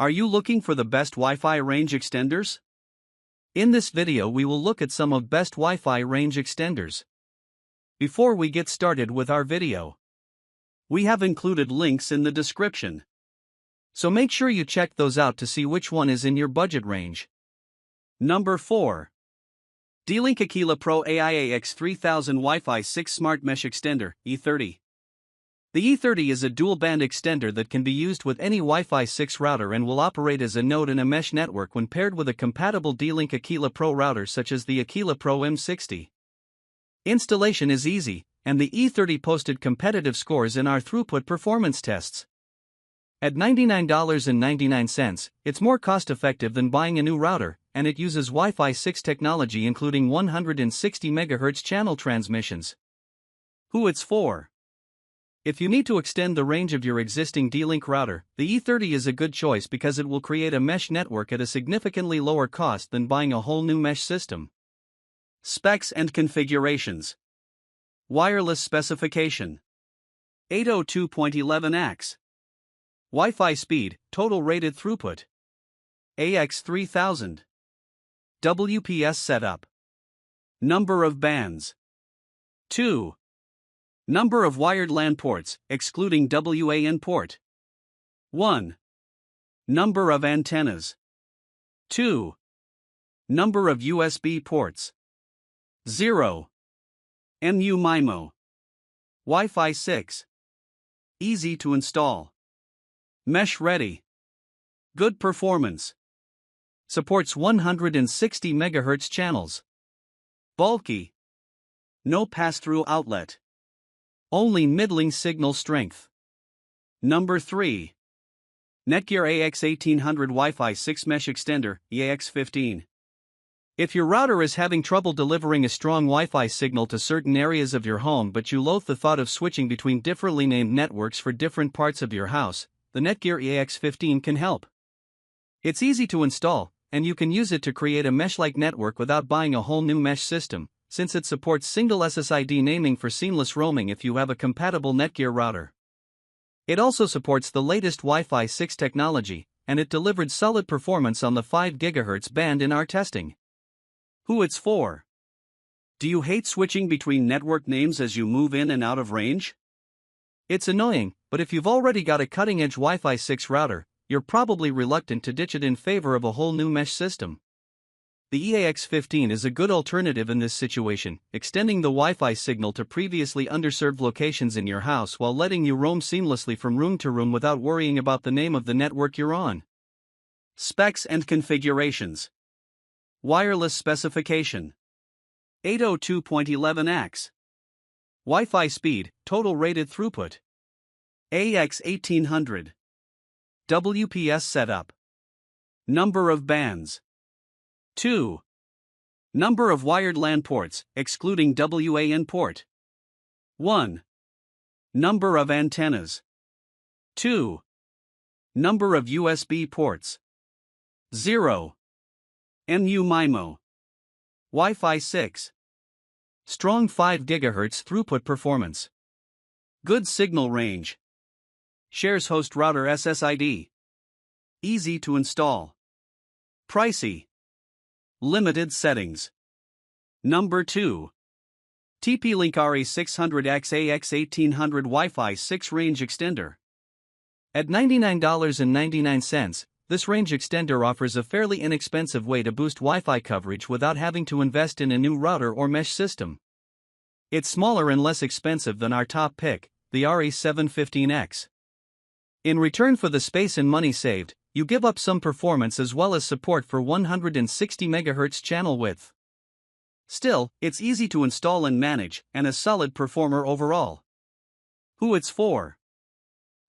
Are you looking for the best Wi-Fi range extenders? In this video we will look at some of best Wi-Fi range extenders. Before we get started with our video, we have included links in the description. So make sure you check those out to see which one is in your budget range. Number 4. D-Link Aquila Pro AIAX 3000 Wi-Fi 6 Smart Mesh Extender, E30. The E30 is a dual-band extender that can be used with any Wi-Fi 6 router and will operate as a node in a mesh network when paired with a compatible D-Link Aquila Pro router such as the Aquila Pro M60. Installation is easy, and the E30 posted competitive scores in our throughput performance tests. At $99.99, it's more cost-effective than buying a new router, and it uses Wi-Fi 6 technology including 160 MHz channel transmissions. Who it's for? If you need to extend the range of your existing D-Link router, the E30 is a good choice because it will create a mesh network at a significantly lower cost than buying a whole new mesh system. Specs and configurations. Wireless specification: 802.11ax. Wi-Fi speed, total rated throughput: AX 3000. WPS setup. Number of bands: 2. Number of wired LAN ports, excluding WAN port: 1. Number of antennas: 2. Number of USB ports: 0. MU-MIMO. Wi-Fi 6. Easy to install. Mesh ready. Good performance. Supports 160 MHz channels. Bulky. No pass-through outlet. Only middling signal strength. Number 3. Netgear AX1800 Wi-Fi 6 Mesh Extender, EAX15. If your router is having trouble delivering a strong Wi-Fi signal to certain areas of your home but you loathe the thought of switching between differently named networks for different parts of your house, the Netgear EAX15 can help. It's easy to install, and you can use it to create a mesh-like network without buying a whole new mesh system, since it supports single SSID naming for seamless roaming if you have a compatible Netgear router. It also supports the latest Wi-Fi 6 technology, and it delivered solid performance on the 5 GHz band in our testing. Who it's for? Do you hate switching between network names as you move in and out of range? It's annoying, but if you've already got a cutting-edge Wi-Fi 6 router, you're probably reluctant to ditch it in favor of a whole new mesh system. The EAX15 is a good alternative in this situation, extending the Wi-Fi signal to previously underserved locations in your house while letting you roam seamlessly from room to room without worrying about the name of the network you're on. Specs and configurations. Wireless specification: 802.11ax. Wi-Fi speed, total rated throughput: AX 1800. WPS setup. Number of bands: 2. Number of wired LAN ports, excluding WAN port: 1. Number of antennas: 2. Number of USB ports: 0. MU-MIMO. Wi-Fi 6. Strong 5 GHz throughput performance. Good signal range. Shares host router SSID. Easy to install. Pricey. Limited settings. Number 2. TP-Link RE600X AX1800 Wi-Fi 6 Range Extender. At $99.99, this range extender offers a fairly inexpensive way to boost Wi-Fi coverage without having to invest in a new router or mesh system. It's smaller and less expensive than our top pick, the RE715X. In return for the space and money saved, you give up some performance as well as support for 160 MHz channel width. Still, it's easy to install and manage, and a solid performer overall. Who it's for?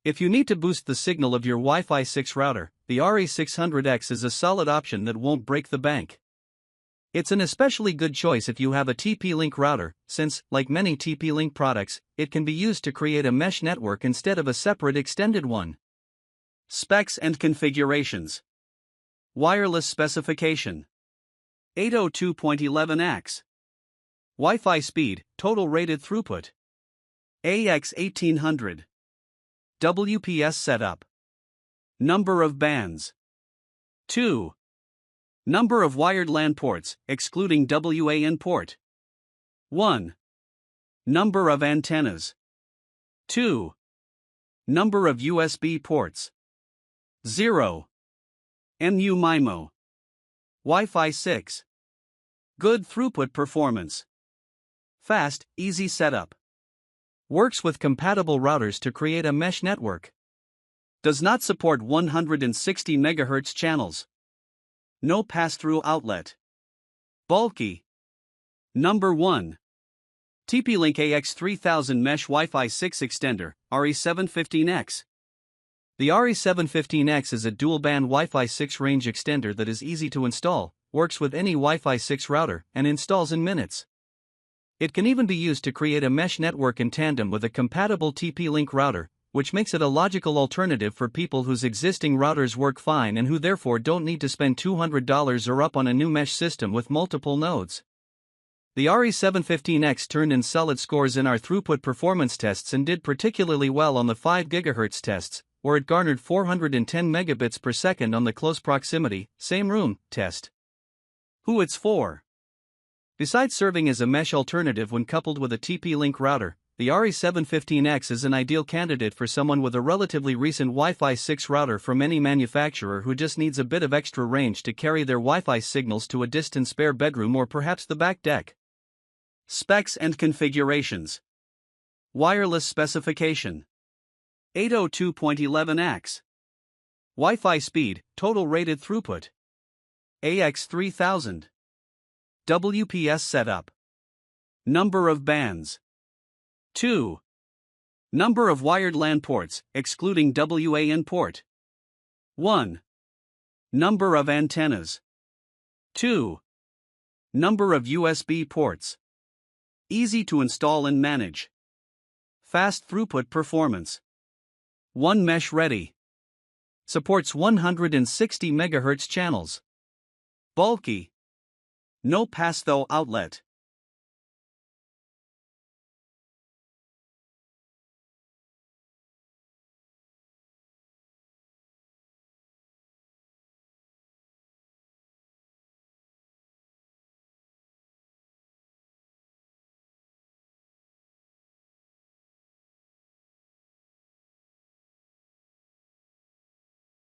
If you need to boost the signal of your Wi-Fi 6 router, the RE600X is a solid option that won't break the bank. It's an especially good choice if you have a TP-Link router, since, like many TP-Link products, it can be used to create a mesh network instead of a separate extended one. Specs and configurations. Wireless specification: 802.11ax. Wi-Fi speed, total rated throughput: AX 1800. WPS setup. Number of bands: 2. Number of wired LAN ports, excluding WAN port. 1. Number of antennas. 2. Number of USB ports. 0. MU-MIMO. Wi-Fi 6. Good throughput performance. Fast, easy setup. Works with compatible routers to create a mesh network. Does not support 160 MHz channels. No pass-through outlet. Bulky. Number 1. TP-Link AX3000 Mesh Wi-Fi 6 Extender, RE715X. The RE715X is a dual-band Wi-Fi 6 range extender that is easy to install, works with any Wi-Fi 6 router, and installs in minutes. It can even be used to create a mesh network in tandem with a compatible TP-Link router, which makes it a logical alternative for people whose existing routers work fine and who therefore don't need to spend $200 or up on a new mesh system with multiple nodes. The RE715X turned in solid scores in our throughput performance tests and did particularly well on the 5 GHz tests, where it garnered 410 megabits per second on the close proximity, same room, test. Who it's for? Besides serving as a mesh alternative when coupled with a TP-Link router, the RE715X is an ideal candidate for someone with a relatively recent Wi-Fi 6 router from any manufacturer who just needs a bit of extra range to carry their Wi-Fi signals to a distant spare bedroom or perhaps the back deck. Specs and configurations. Wireless specification. 802.11ax. Wi-Fi speed, total rated throughput. AX3000. WPS setup. Number of bands. 2. Number of wired LAN ports, excluding WAN port. 1. Number of antennas. 2. Number of USB ports. Easy to install and manage. Fast throughput performance. 1 mesh ready. Supports 160 MHz channels. Bulky. No pass-through outlet.